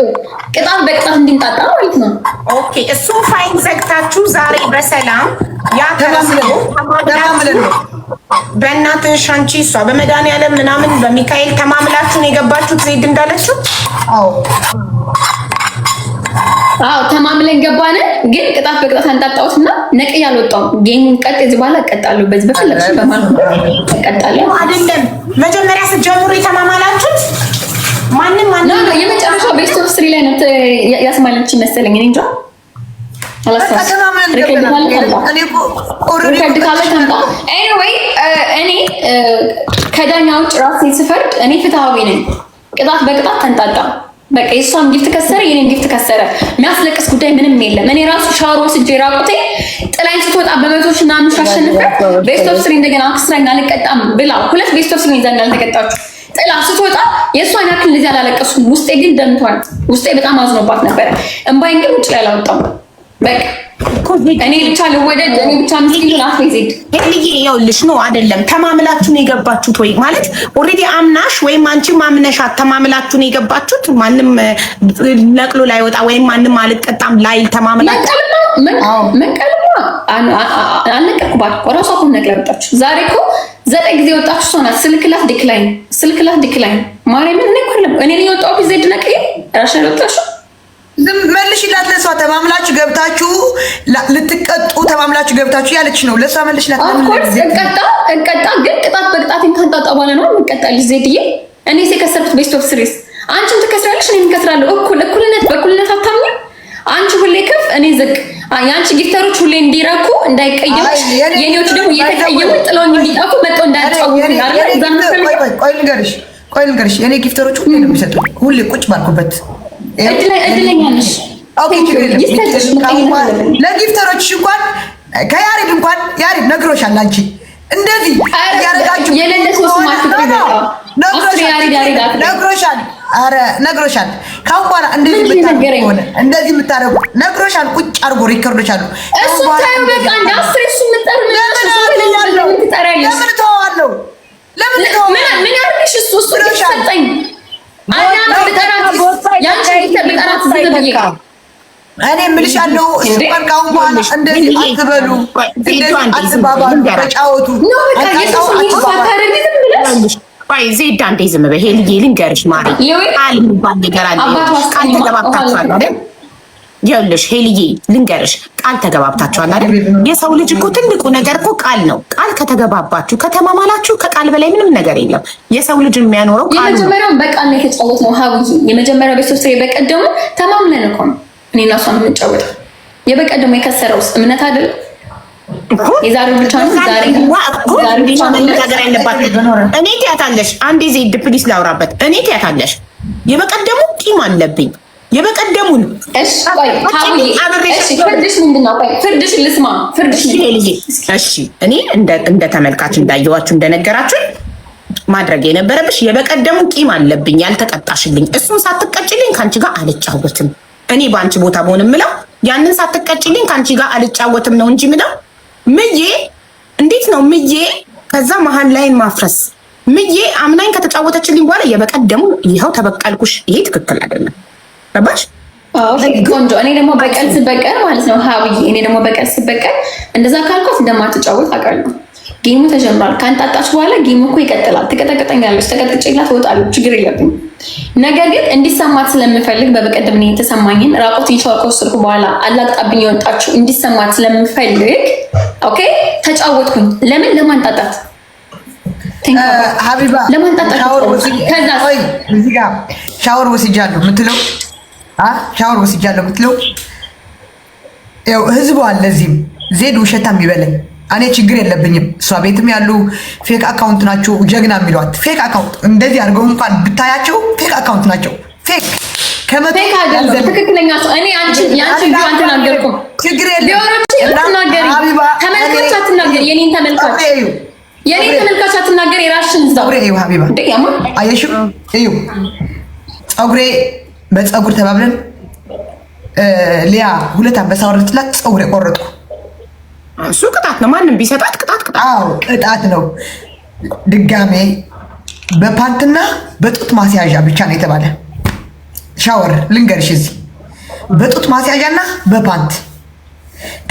ቅጣት በቅጣት እንድንጣጣ ማለት ነው። ኦኬ እሱ ፋይን ዘግታችሁ ዛሬ በሰላም ያ ተማምለን ነው በእናትሽ አንቺ እሷ በመድኃኒዓለም ምናምን በሚካኤል ተማምላችሁ ነው የገባችሁት ዜድ እንዳለችው? አዎ ተማምለን ገባን። ግን ቅጣት በቅጣት አንጣጣሁትና ነቅዬ አልወጣሁም። ጌሙን ቀጥ እዚህ በኋላ እቀጣለሁ። በዚህ በፈለግሽ በማለት እቀጣለሁ። አይደለም መጀመሪያ ስትጀምሩ የተማማላችሁት ማንም የመጨረሻው ቤስት ኦፍ 3 ላይ ነው ያስማለች መሰለኝ። እኔ እንጃ እኔ ከዳኛ ውጭ ራሴ ስፈርድ እኔ ፍትሃዊ ነኝ። ቅጣት በቅጣት ተንጣጣ። በቃ የእሷም ጊፍት ከሰረ የኔም ጊፍት ከሰረ። የሚያስለቅስ ጉዳይ ምንም የለም። እኔ ራሱ ሻወር ወስጄ ራቁቴ ጥላኝ ስትወጣ በመቶሽ እና ምሽ አሸንፈ ቤስት ኦፍ 3 እንደገና አክስትራኝ አልቀጣም ብላ 2 ቤስት ኦፍ 3 ይዛኛል አልተቀጣችሁ ጥላ ስትወጣ የእሷን ያክል እንደዚህ አላለቀሱም። ውስጤ ግን ደምቷል። ውስጤ በጣም አዝኖባት ነበረ። እምባይን ግን ውጭ ላይ አላወጣም። በቃ እኔ ብቻ ልወደድ እኔ ብቻ ምስኪን አትይዘድ ሄልዬ ይኸውልሽ ነው አይደለም ተማምላችሁ ነው የገባችሁት ወይ ማለት ኦልሬዲ አምናሽ ወይም አንቺ ማምነሻት ተማምላችሁ ነው የገባችሁት። ማንም ነቅሎ ላይ ወጣ ወይም ማንም አልቀጣም ላይ ተማምላችሁ መንቀልማ አልነቀርኩባት እራሷ እኮ ነቅላ ወጣችሁ። ዛሬ እኮ 9 ጊዜ ወጣችሁ እሷ ናት። ስልክላት ዲክላይን ማርያምን እኔ እኮ እኔ ነኝ የወጣሁት ዜድ ነቅዬ እራስሽ አልወጣሽም። ዝም መልሽላት። ለሷ ተማምላችሁ ገብታችሁ ልትቀጡ ተማምላችሁ ገብታችሁ ያለች ነው። ለሷ መልሽላት። እቀጣ ግን ቅጣት በቅጣቴን ካንጣጣ በኋላ ነው እንቀጣልሽ ዜድዬ። እኔ የከሰርኩት ቤስት ኦፍ 3 አንቺም ትከስራለሽ እኔም እከስራለሁ። እኩልነት በእኩልነት አታምኚም። አንቺ ሁሌ ከፍ እኔ ዝቅ። የአንቺ ጊፍተሮች ሁሌ እንዲረኩ እንዳይቀየሙሽ፣ የኔዎች ደግሞ እየተቀየሙ ጥለውኝ እንዲጠፉ መጥተው እንዳያጫውቱ ያረጋ። ቆይ ልንገርሽ የኔ ጊፍተሮች ሁሌ ነው የሚሰጡኝ። ሁሌ ቁጭ ባልኩበት እድለኛ ነሽ። ለጊፍተሮች እንኳን ከያሬድ እንኳን ያሬድ ነግሮሻል። አንቺ እንደዚህ ያረጋችሁ ነግሮሻል። ኧረ ነግሮሻል። ካሁን በኋላ እንደዚህ የምታደርጉ ነግሮሻል። ቁጭ አድርጎ ሪከርዶች አሉ። እሱ ታዩ በቃ እንደ 10 እሱ ምጠር ለምን ተዋዋለሁ? ለምን ተዋዋለሁ? ምን ያርግሽ? እሱ ሰጠኝ እኔ የምልሻለሁ እንኳን ካሁን በኋላ እንደዚህ አትበሉ፣ እንደዚህ አትባባሉ፣ ተጫወቱ። ዜድ አንዴ ዝም በይ ሄልዬ ልንገርሽ ማሪ ቃል የሚባል ነገር አለ። ቃል ተገባብታችኋል አይደል? ይኸውልሽ ሄልዬ ልንገርሽ ቃል ተገባብታችኋል አይደል? የሰው ልጅ እኮ ትልቁ ነገር እኮ ቃል ነው። ቃል ከተገባባችሁ ከተማማላችሁ ከቃል በላይ ምንም ነገር የለም። የሰው ልጅ የሚያኖረው ቃል ነው። የመጀመሪያው በቃል ነው የተጫወትነው። ሀቡዬ የመጀመሪያው ቤተሰብ በቀደሙ ተማምነን እኮ ነው እኔ እና እሷ የምንጫወተው። የበቀደሙ የከሰረው እምነት አይደል? የዛሬው ብቻ ነው። ዛሬ ብቻ መነጋገር ያለባት እኔ ትያታለሽ። አንዴ ዜድ ፕሊስ ላውራበት። እኔ ትያታለሽ የበቀደሙ ቂም አለብኝ የበቀደሙን ፍርድሽ ምንድን ነው? ፍርድሽ ልስማ። ፍርድሽ እሺ፣ እኔ እንደ ተመልካች እንዳየዋችሁ እንደነገራችሁ ማድረግ የነበረብሽ የበቀደሙን ቂም አለብኝ ያልተቀጣሽልኝ፣ እሱን ሳትቀጭልኝ ከአንቺ ጋር አልጫወትም። እኔ በአንቺ ቦታ በሆን ምለው ያንን ሳትቀጭልኝ ከአንቺ ጋር አልጫወትም ነው እንጂ ምለው ምዬ እንዴት ነው ምዬ ከዛ መሀል ላይን ማፍረስ ምዬ አምናኝ ከተጫወተችልኝ በኋላ የበቀደሙ ይኸው ተበቀልኩሽ። ይሄ ትክክል አይደለም። ገባሽ? ቆንጆ። እኔ ደግሞ በቀል ስበቀል ማለት ነው ሀብዬ፣ እኔ ደግሞ በቀል ስበቀል እንደዛ ካልኳት እንደማትጫወት አውቃለሁ። ጌሙ ተጀምሯል። ካንጣጣች በኋላ ጌሙ እኮ ይቀጥላል። ትቀጠቅጠኛለች፣ ተቀጥቅጬላት እወጣለሁ። ችግር የለብኝም። ነገር ግን እንዲሰማት ስለምፈልግ በበቀደም እኔ የተሰማኝን ራቆት ሻወር ከወሰድኩ በኋላ አላቅጣብኝ የወጣችሁ እንዲሰማት ስለምፈልግ ኦኬ ተጫወትኩኝ። ለምን ለማንጣጣት ሀቢባ ሻወር ወስጃለሁ የምትለው ሻወር ወስጃለሁ የምትለው ያው ህዝቡ አለ እዚህም ዜድ ውሸታ የሚበለኝ እኔ ችግር የለብኝም። እሷ ቤትም ያሉ ፌክ አካውንት ናቸው ጀግና የሚሏት ፌክ አካውንት እንደዚህ አድርገው እንኳን ብታያቸው ፌክ አካውንት ናቸው። ፌክ ፌክ አይደለም ትክክለኛ ሰው። እኔ ያንቺ ቪው አልተናገርኩም። ችግር የለም ተመልካች አትናገር። የኔን ተመልካች አትናገር። የራስሽን እዛው ሀቢባ አየሽው? እዩ ፀጉሬ በፀጉር ተባብለን ሊያ 2 አንበሳ ወረድትላት ፀጉሬ ቆረጥኩ። እሱ ቅጣት ነው። ማንም ቢሰጣት ቅጣት አዎ ቅጣት ነው። ድጋሜ በፓንትና በጡት ማስያዣ ብቻ ነው የተባለ ሻወር ልንገርሽ። እዚህ በጡት ማስያዣና በፓንት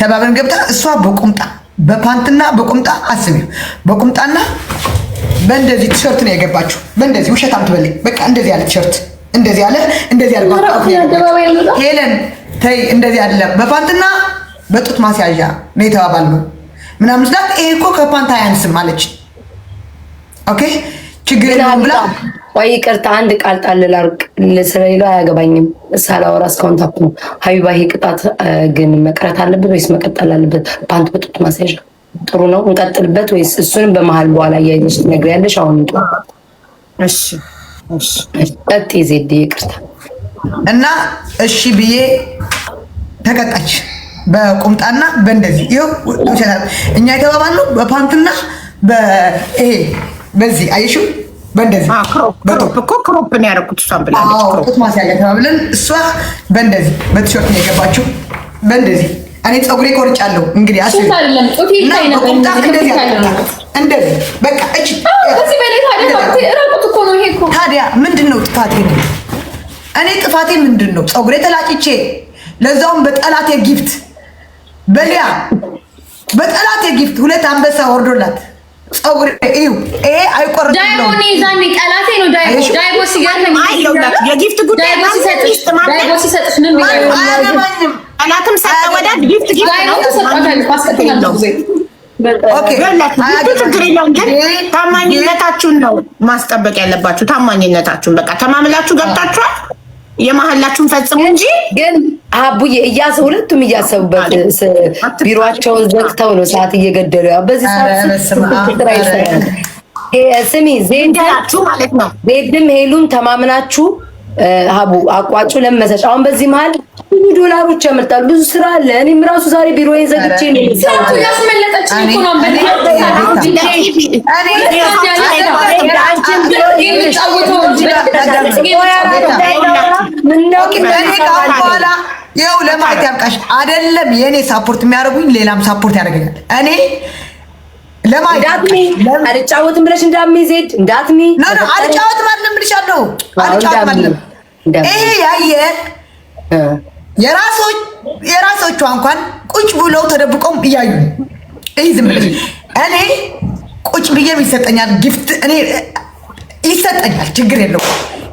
ተባብለን ገብታ እሷ በቁምጣ በፓንትና በቁምጣ አስቢው። በቁምጣና በእንደዚህ ቲሸርት ነው የገባችሁ። በእንደዚህ ውሸታም ትበለኝ። በቃ እንደዚህ ያለ ቲሸርት እንደዚህ ያለ ሄለን ተይ፣ እንደዚህ አይደለም። በፓንትና በጡት ማስያዣ ነው የተባባልነው ምናምን ስላት ይሄ እኮ ከፓንት አያንስም አለች። ኦኬ ችግር የለውም ብላ ወይ ይቅርታ፣ አንድ ቃል ጣል ላርቅ ለስራይሉ አያገባኝም ሳላወራ እስካሁን ታፕ ነው። ሀቢባ ይሄ ቅጣት ግን መቅረት አለበት ወይስ መቀጠል አለበት? ፓንት በጡት ማስያዣ ጥሩ ነው እንቀጥልበት ወይስ እሱንም በመሃል በኋላ እያየሽ ትነግሪያለሽ? አሁን እሺ እሺ ዜድ ይቅርታ እና እሺ ብዬ ተቀጣች። በቁምጣና በእንደዚህ ይኸው እኛ የተባባልነው በፓንትና በይሄ በዚህ አየሽው፣ በእንደዚህ ክሮፕ ነው ያደረኩት። እሷን ብላለች ጡት ማስያዣ ተባብለን እሷ በእንደዚህ በቲሸርት ነው የገባችው። በእንደዚህ እኔ ፀጉሬ ቆርጫለሁ። እንግዲህ እንደዚህ በቃ እጅ ታዲያ ምንድን ነው ጥፋቴ? እኔ ጥፋቴ ምንድን ነው? ፀጉሬ ተላጭቼ ለዛውም በጠላቴ ጊፍት በሊያ በጠላቴ ጊፍት 2 አንበሳ ወርዶላት ፀጉሬ እዩ። ይሄ አይቆርጥም። ዳይቦኒ ዛኔ ጠላቴ ነው። ዳይቦ ሲገርመኝ የጊፍት ጉዳይ ዳይቦ ሲሰጥሽ ምን አያገባኝም። ጠላትም ሳይወዳድ ጊፍት ነው ችግር የለውም። ግን ታማኝነታችሁን ነው ማስጠበቅ ያለባችሁ። ታማኝነታችሁን በቃ ተማምላችሁ ገብታችኋል። የመሀላችሁን ፈጽሙ እንጂ ግን አቡዬ ሁለቱም እያሰቡበት ቢሮአቸውን ዘግተው ነው ሰዓት እየገደሉ ያው በዚህ ሰዓት ስሚ ዜድላችሁ ማለት ነው። ዜድም ሄሉም ተማምናችሁ ሀቡ አቋጩ ለመሰጫ አሁን በዚህ መሀል ብዙ ዶላሮች ያመጣሉ። ብዙ ስራ አለ። እኔም ራሱ ዛሬ ቢሮዬ ዘግቼ ነው ሰዓቱ ያስመለጠች እኮ ነው። በኋላ ይኸው ለማለት ያብቃሽ። አይደለም የእኔ ሳፖርት የሚያደርጉኝ ሌላም ሳፖርት ያደርገኛል። እኔ አልጫወትም ብለሽ እንዳትሚ እንዳትሚ አልጫወትም አይደለም ብልሻለሁ። አልጫወትም አይደለም ይሄ ያየ የራሶቿ እንኳን ቁጭ ብለው ተደብቀው እያዩ ዝም ብለሽ እኔ ቁጭ ብዬም ይሰጠኛል ጊፍት እኔ ይሰጠኛል፣ ችግር የለው።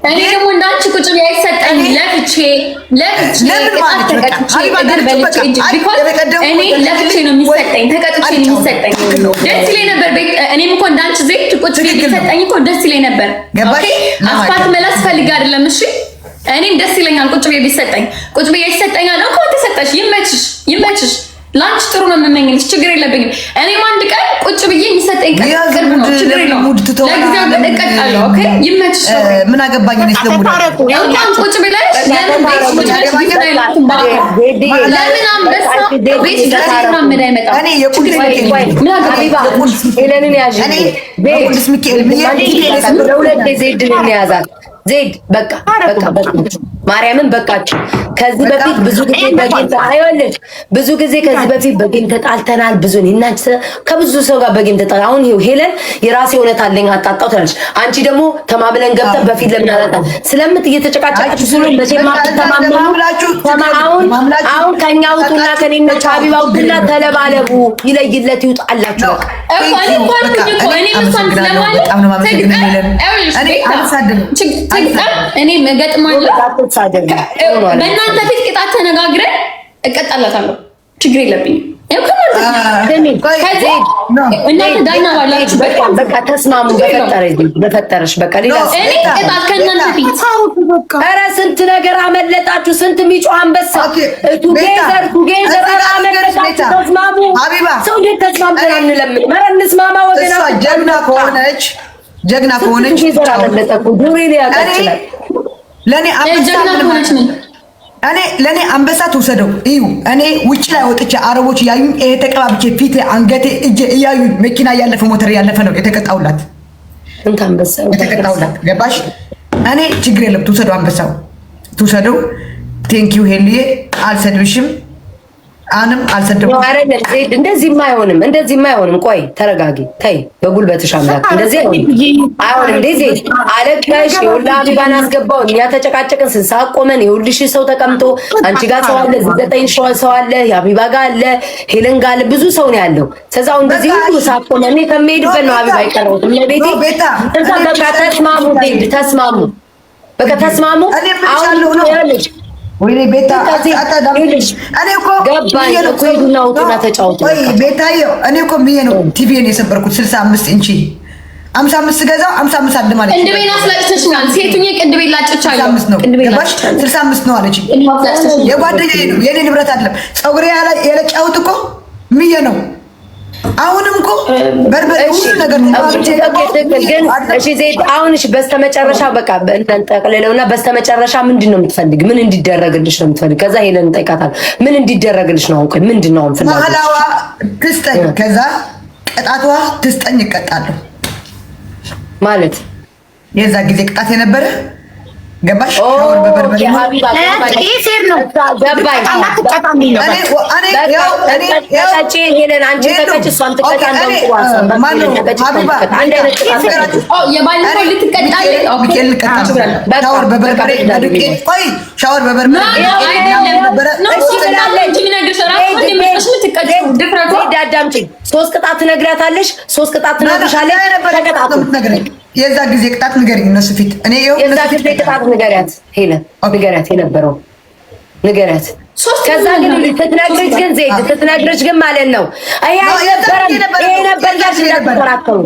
እኔ ደግሞ እንዳንቺ ቁጭ ብዬ አይሰጠኝ ለፍቼ ለምን ማለት ነው? እኔ ለፍቼ ነው የሚሰጠኝ፣ ተቀጥቼ ነው የሚሰጠኝ። ደስ ይለኝ ነበር። እኔም እኮ እንዳንቺ ዘይት ቁጭ ብዬ ቢሰጠኝ እኮ ደስ ይለኝ ነበር። ኦኬ አስፋልት መላስ ፈልግ አይደለም። እሺ እኔም ደስ ይለኛል ቁጭ ብዬ ቢሰጠኝ። ቁጭ ብዬ ይሰጠኛል እኮ ተሰጠሽ፣ ይመችሽ። ላንቺ ጥሩ ነው የምመኝልሽ፣ ችግር የለብኝም። እኔም አንድ ቀን ቁጭ ብዬ የሚሰጠኝ ቀን ቅርብ ነው፣ ችግር የለውም። ለጊዜው ግን እቀጣለሁ። ኦኬ ይመችሽ። ምን አገባኝ ነው ስለሙዳ ያውጣን ቁጭ ብለሽ ለምን ቤት ቁጭ ብለሽ ይሰጣይላችሁ ባለ ለምን አንበሳ ቤት ጋር ማመድ አይመጣም። እኔ የቁልፍ ምን አገባ ሄለንን ያዥ እኔ በቁልፍ ሚካኤል ለሁለት ዜድ ነው ያዛት። ዜድ በቃ ማርያምን በቃችሁ። ከዚህ በፊት ብዙ ጊዜ በጌም ተጣልተናል። ብዙ እናንተ ከብዙ ሰው ጋር በጌም ተጣል። አሁን ይሄው ሄለን የራሴ እውነት አለኝ አጣጣው ትላለች። አንቺ ደግሞ ተማምለን ገብተን በፊት ለምን አላጣ ስለምት እየተጨቃጨቃችሁ ስለሆነ መቼም አትተማመኑ። አሁን ከኛ ውጡና ከኔና ሀቢባ ውጡና ተለባለቡ፣ ይለይለት ይውጣላችሁ። እኔ እገጥማለሁ። በእናንተ ፊት ቅጣት ተነጋግረን እቀጣላታለሁ። ችግር የለብኝም። እናንተ ዳኛ ባላችሁ በቃ ተስማሙ። በፈጠረሽ በቃ ሌላ እኔ ቅጣት ከእናንተ ፊት ኧረ ስንት ነገር አመለጣችሁ። ስንት ሚጮ አንበሳ ቱጌዘር አመለጣችሁ። ተስማሙ። ሰው እንዴት ተስማምተን አንለምን? ኧረ እንስማማ ወገና። ጀግና ከሆነች ለእኔ አንበሳ ትውሰደው። እዩ እኔ ውጭ ላይ ወጥቼ አረቦች እያዩኝ ይሄ ተቀባብቼ ፊቴ፣ አንገቴ፣ እጄ እያዩኝ መኪና እያለፈ ሞተር እያለፈ ነው የተቀጣውላት። የተቀጣውላት ገባሽ? እኔ ችግር የለም ትውሰደው፣ አንበሳው ትውሰደው። ቴንኪዩ ሄልዬ፣ አልሰድብሽም። አንም አልሰደብኩም። አይደለም ዜድ እንደዚህማ አይሆንም። ቆይ ተረጋጊ፣ ተይ በጉልበትሽ አምላክ እንደዚህ አይሆንም። እንደዚህ አለቀሽ። ይኸውልህ ሀቢባን አስገባው፣ እኛ ተጨቃጨቅን፣ ስንት ሰዓት ቆመን፣ ይኸውልሽ ሰው ተቀምጦ አንቺ ጋር ሰው አለ፣ ዘጠኝ ሰው አለ፣ ሀቢባ ጋር አለ፣ ሄለን ጋር አለ፣ ብዙ ሰው ነው ያለው። ስለዚህ እንደዚህ ሁሉ ሰዓት ቆመን እኔ ከመሄድበት ነው ሀቢባ አይቀርም ለቤቴ። እዛ በቃ ተስማሙ፣ ዜድ ተስማሙ፣ በቃ ተስማሙ። አሁን ነው ያለሽ ወይኔ ቤታ እኔ እኮ ገባኝ እኮ ሄዱና ውጡና ተጫወቱ። ወይ ቤታዬ እኔ እኮ ብዬ ነው ቲቪን የሰበርኩት 65 ኢንቺ 55 ገዛው 55 አለ ማለት ነው። ቅድቤን አስላጭተሽኛል። ሴቱኝ ቅድቤን ላጭቻለሁ። 65 ነው አለች። የጓደኛዬ ነው የኔ ንብረት አይደለም። ፀጉሬ የለጫውት እኮ ብዬ ነው። አሁንም እኮ በርበሬ ሁሉ ነገር እሺ ዜድ አሁን እሺ በስተመጨረሻ በቃ እንጠቅልለውና በስተመጨረሻ ምንድን ነው የምትፈልግ? ምን እንዲደረግልሽ ነው የምትፈልግ? ከዛ ሄለን እንጠይቃታለን። ምን እንዲደረግልሽ ነው? አሁን ምንድን ነው አሁን ፍላጎት? ማህላዋ ትስጠኝ፣ ከዛ ቅጣቷ ትስጠኝ፣ እቀጣለሁ ማለት የዛ ጊዜ ቅጣት የነበረ ገባሽ? ሻወር በበርበሬ ይሄ ፌር ነው። ገባኝ። ሄለን አንቺ ተቀጭ፣ እሷም ተቀጭ። ሻወር በበርበሬ ሻወር በበርበሬ አዳምጪኝ። 3 ቅጣት ትነግሪያታለሽ፣ 3 ቅጣት ትነግርሻለሽ። የዛ ጊዜ ቅጣት ንገሪኝ እነሱ ፊት። እኔ የዛ ጊዜ ቅጣት ንገሪያት ሄለን፣ ንገሪያት የነበረው ንገሪያት። ከዛ ግን ትትነግርሽ ግን ዜድ ትትነግርሽ ግን ማለት ነው ይሄ ነበር ያልሽ እንዳትከራከሩ።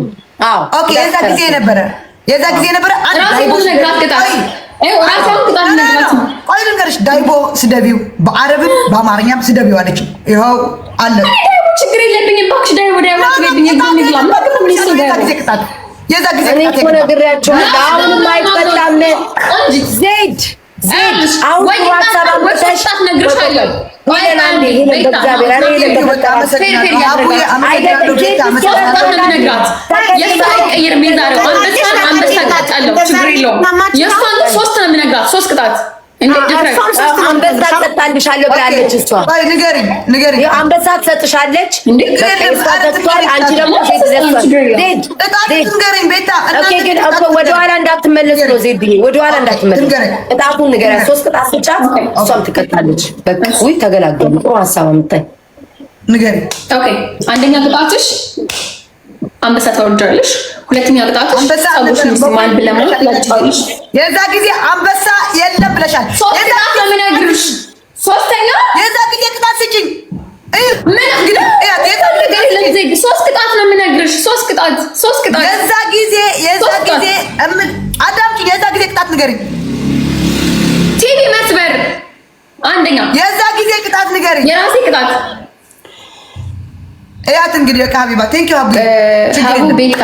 አዎ ኦኬ። የዛ ጊዜ ነበረ ቆይ ልንገርሽ፣ ዳይቦ ስደቢው በአረብም በአማርኛም ስደቢው አለች። ይኸው አለ ችግር የለብኝም እባክሽ። ዳይቦ የዛ ጊዜ እኔ እኮ ነግሬያቸዋለሁ። አሁንም አይፈታም ዜድ አሁን ዋትሳፕ አምጥተሽ ነግሬሻለሁ። ሶስት ቅጣት አንበሳ ትሰጣልሻለሁ ብላለች እሷ። ንገሪኝ አንበሳ ትሰጥሻለች። አንቺ ደግሞ ወደኋላ እንዳትመለስ ነው ዜድዬ፣ ወደኋላ እንዳትመለስ። ቅጣቱን ንገሪያት። 3 ቅጣት ስጫት እሷም ትቀጣለች። በቃ ውይ ተገላገሉ። ጥሩ ሀሳብ አምጣኝ። ንገሪኝ። ኦኬ አንደኛ ቅጣትሽ አንበሳ ታወርጃለሽ። ሁለተኛ ቅጣትሽ ሰዎች ምስማን ብለማለት ያጫውልሽ። የዛ ጊዜ አንበሳ የለም ብለሻል። የዛ ጊዜ ምን አግርሽ? ሶስተኛ የዛ ጊዜ ቅጣት ስጪኝ። ምን እንግዲህ ለዚህ 3 ቅጣት ነው የምነግርሽ። 3 ቅጣት የዛ ጊዜ አዳምጪኝ። የዛ ጊዜ ቅጣት ንገሪኝ። ቲቪ መስበር አንደኛ። የዛ ጊዜ ቅጣት ንገሪኝ። የራሴ ቅጣት እያት እንግዲህ በቃ ሀቢባ ቴንኪው ሀቡ ቤታ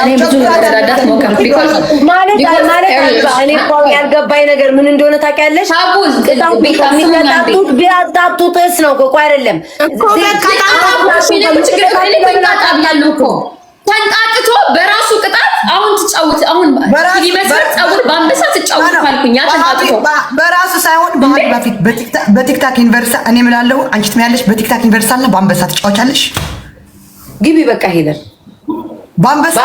እኔ ብዙ መረዳዳት ሞከርኩ። ማለት እኔ እኮ ያልገባኝ ነገር ምን እንደሆነ ታውቂያለሽ? ሀቡ የሚቀጣጡት ቢያጣጡትስ ነው እኮ አይደለም ተንጣጥቶ በራሱ ቅጣት አሁን ትጫወት። አሁን ቢመስል ጸጉር በአንበሳ ትጫወት ካልኩኝ ተንጣጥቶ በራሱ ሳይሆን በፊት በቲክታክ ዩኒቨርሲቲ እኔ እምላለሁ አንቺ ትመያለሽ። በቲክታክ ዩኒቨርሲቲ አለ በአንበሳ ትጫወቻለሽ። ግቢ በቃ ሄለን በአንበሳ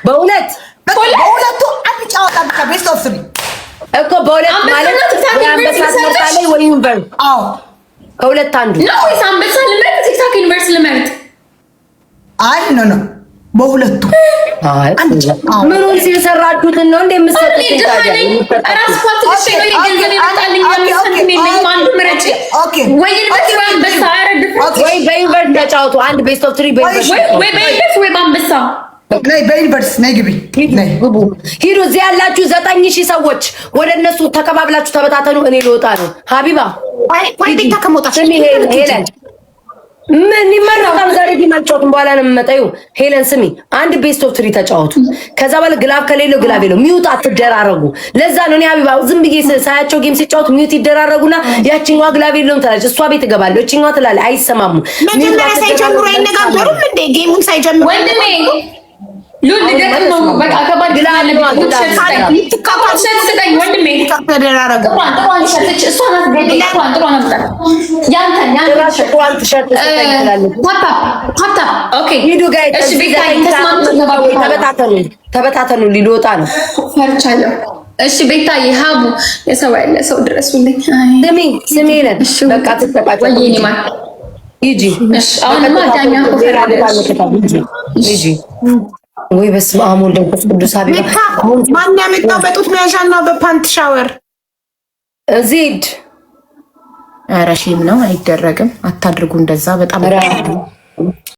በሁለቱ አንድ ጨዋታ ብቻ ቤስት ኦፍ 3 እኮ በሁለት ማለት አንበሳ ትመርጣለች ወይ ዩኒቨርሲቲ? አዎ ከሁለት አንዱ ነው ወይስ አንበሳ ልመርጥ ቲክታክ ዩኒቨርሲቲ ልመርጥ? አይ ኖ በሁለቱ ምኑን ሲሰራችሁት ነው እንደምትሰጡት ወይ በዩኒቨርሲቲ ተጫወቱ። አንድ ቤስት ኦፍ 3 በዩኒቨርሲቲ ነይ ግቢ ሂዱ። እዚህ ያላችሁ 9000 ሰዎች ወደ እነሱ ተከባብላችሁ ተበታተኑ። እኔ ልወጣ ነው። ሀቢባ ሄለን ምን ይመረጣል? ዛሬ ዲማልጮቱን በኋላ ነው የምመጣው። ሄለን ስሚ፣ አንድ ቤስት ኦፍ 3 ተጫወቱ። ከዛ በኋላ ግላብ ከሌለው ግላብ የለው ሚውት አትደራረጉ። ለዛ ነው እኔ ሀቢባ ዝም ብዬ ሳያቸው ጌም ሲጫወቱ ሚውት ይደራረጉና ያቺኛዋ ግላብ የለውም ትላለች፣ እሷ ቤት እገባለሁ፣ እቺኛዋ ትላለች። አይሰማሙ። መጀመሪያ ሳይጀምሩ አይነጋገሩም እንዴ? ጌሙን ሳይጀምሩ ወንድሜ ሉል ልደት ነው በቃ ከባድ ግላ አለ ሰጠኝ ወንድሜ ተደራረጉ ጥሯን ሸርች እሷ ናት ገዴ ጥሯን አምጣ ያንተን ፓፓ ኦኬ ሂዱ ጋር እሺ ቤታይ ተበታተኑ ሊወጣ ነው ፈርቻለሁ እሺ ቤታይ ሀቡ የሰው ያለ ሰው ድረሱልኝ ስሜ ነን በቃ ተጠቃቀቁ ወይኔ ማ ሂጂ እሺ አሁንማ ዳኛ ሂጂ ወይ በስመ አብ ወወልድ ወመንፈስ ቅዱስ አቢባ ማን ያመጣው በጡት መያዣና በፓንት ሻወር ዜድ ኧረ ሼም ነው አይደረግም አታድርጉ እንደዛ በጣም